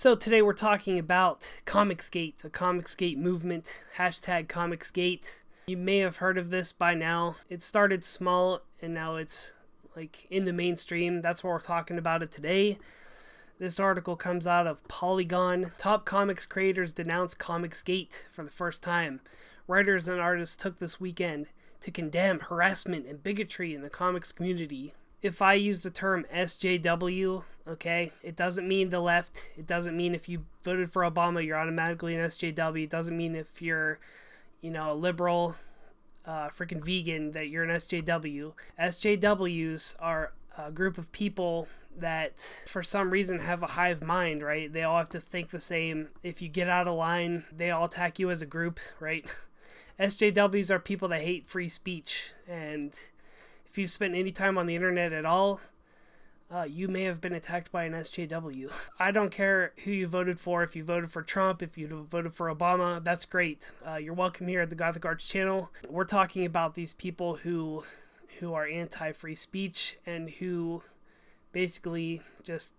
So today we're talking about Comicsgate, the Comicsgate movement, hashtag Comicsgate. You may have heard of this by now. It started small and now it's like in the mainstream. That's why we're talking about it today. This article comes out of Polygon. Top comics creators denounce Comicsgate for the first time. Writers and artists took this weekend to condemn harassment and bigotry in the comics community. If I use the term SJW, okay, it doesn't mean the left. It doesn't mean if you voted for Obama, you're automatically an SJW. It doesn't mean if you're, a liberal, freaking vegan, that you're an SJW. SJWs are a group of people that for some reason have a hive mind, right? They all have to think the same. If you get out of line, they all attack you as a group, right? SJWs are people that hate free speech, and if you've spent any time on the internet at all, you may have been attacked by an SJW. I don't care who you voted for. If you voted for Trump, if you voted for Obama, that's great. You're welcome here at the Gothic Arts channel. We're talking about these people who are anti-free speech and who basically just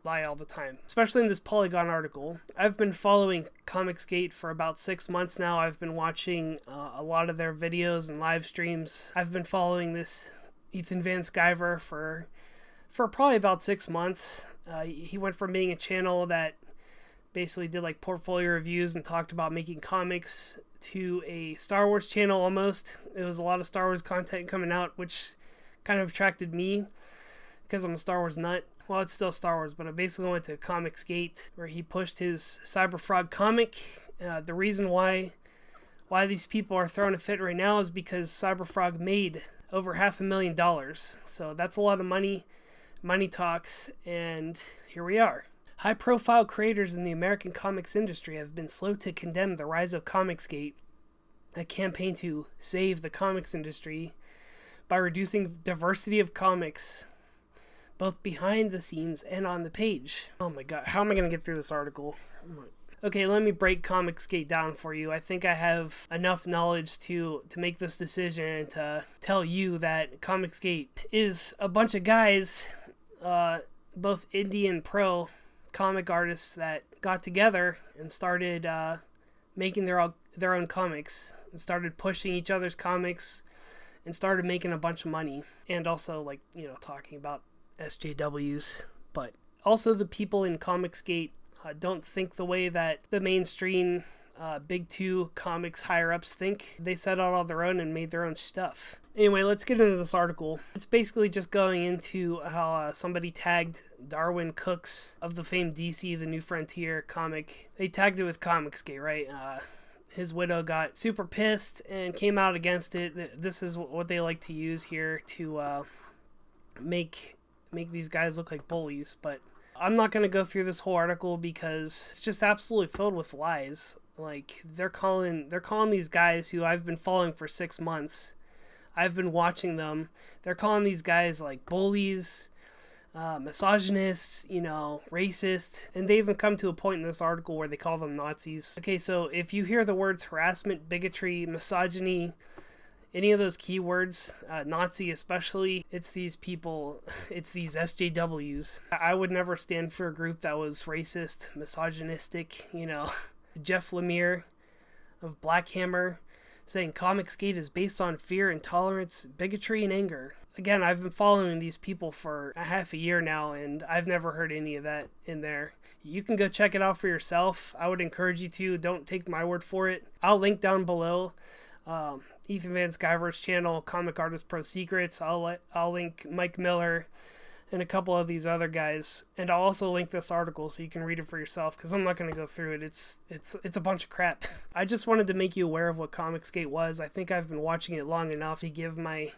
lie all the time, especially in this Polygon article. I've been following Comicsgate for about 6 months now. I've been watching a lot of their videos and live streams. I've been following this Ethan Van Sciver for probably about 6 months. He went from being a channel that basically did portfolio reviews and talked about making comics to a Star Wars channel almost. It was a lot of Star Wars content coming out, which kind of attracted me because I'm a Star Wars nut. Well, it's still Star Wars, but I basically went to Comicsgate where he pushed his Cyberfrog comic. The reason why these people are throwing a fit right now is because Cyberfrog made over $500,000. So that's a lot of money. Money talks, and here we are. High-profile creators in the American comics industry have been slow to condemn the rise of Comicsgate, a campaign to save the comics industry by reducing diversity of comics both behind the scenes and on the page. Oh my god, how am I going to get through this article? Okay, let me break Comicsgate down for you. I think I have enough knowledge to make this decision and to tell you that Comicsgate is a bunch of guys, both indie and pro comic artists that got together and started making their own comics and started pushing each other's comics and started making a bunch of money, and also talking about SJWs. But also the people in Comicsgate don't think the way that the mainstream big two comics higher ups think. They set out on their own and made their own stuff. Anyway, let's get into this article. It's basically just going into how somebody tagged Darwin Cooks of the famed DC The New Frontier comic. They tagged it with Comicsgate, right? His widow got super pissed and came out against it. This is what they like to use here to make these guys look like bullies. But I'm not going to go through this whole article because it's just absolutely filled with lies. They're calling these guys who I've been following for 6 months. I've been watching them. They're calling these guys bullies, misogynists, racist, and they even come to a point in this article where they call them Nazis. Okay, so if you hear the words harassment, bigotry, misogyny, any of those keywords, Nazi especially, it's these people, it's these SJWs. I would never stand for a group that was racist, misogynistic, Jeff Lemire of Black Hammer saying Comicsgate is based on fear, intolerance, bigotry, and anger. Again, I've been following these people for a half a year now, and I've never heard any of that in there. You can go check it out for yourself. I would encourage you to. Don't take my word for it. I'll link down below Ethan Van Sciver's channel, Comic Artist Pro Secrets. I'll link Mike Miller and a couple of these other guys, and I'll also link this article so you can read it for yourself, because I'm not going to go through it. It's a bunch of crap. I just wanted to make you aware of what Comicsgate was. I think I've been watching it long enough to give my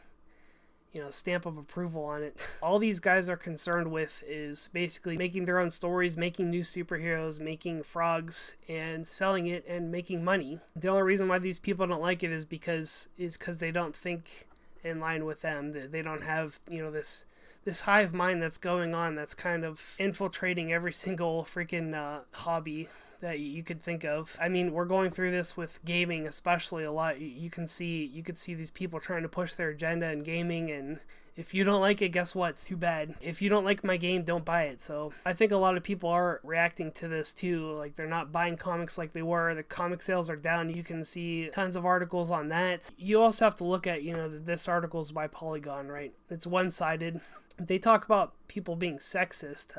stamp of approval on it. All these guys are concerned with is basically making their own stories, making new superheroes, making frogs, and selling it and making money. The only reason why these people don't like it is because they don't think in line with them. They don't have this hive mind that's going on, that's kind of infiltrating every single freaking hobby that you could think of. I mean, we're going through this with gaming especially a lot. You could see these people trying to push their agenda in gaming and If you don't like it, guess what? It's too bad. If you don't like my game, don't buy it. So I think a lot of people are reacting to this too. Like, they're not buying comics like they were. The comic sales are down. You can see tons of articles on that. You also have to look at, this article is by Polygon, right? It's one-sided. They talk about people being sexist.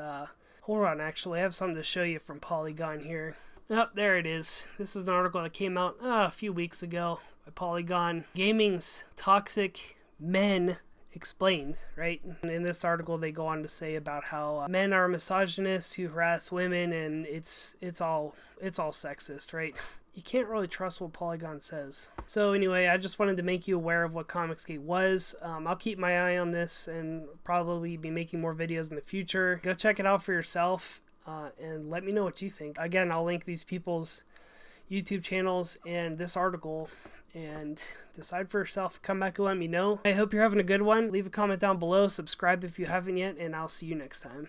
Hold on, actually, I have something to show you from Polygon here. Oh, there it is. This is an article that came out a few weeks ago by Polygon. Gaming's toxic men explained, right? And in this article, they go on to say about how men are misogynists who harass women, and it's all sexist, right? You can't really trust what Polygon says. So anyway, I just wanted to make you aware of what Comicsgate was. I'll keep my eye on this and probably be making more videos in the future. Go check it out for yourself. And let me know what you think. Again, I'll link these people's YouTube channels and this article, and decide for yourself. Come back and let me know. I hope you're having a good one. Leave a comment down below. Subscribe if you haven't yet, and I'll see you next time.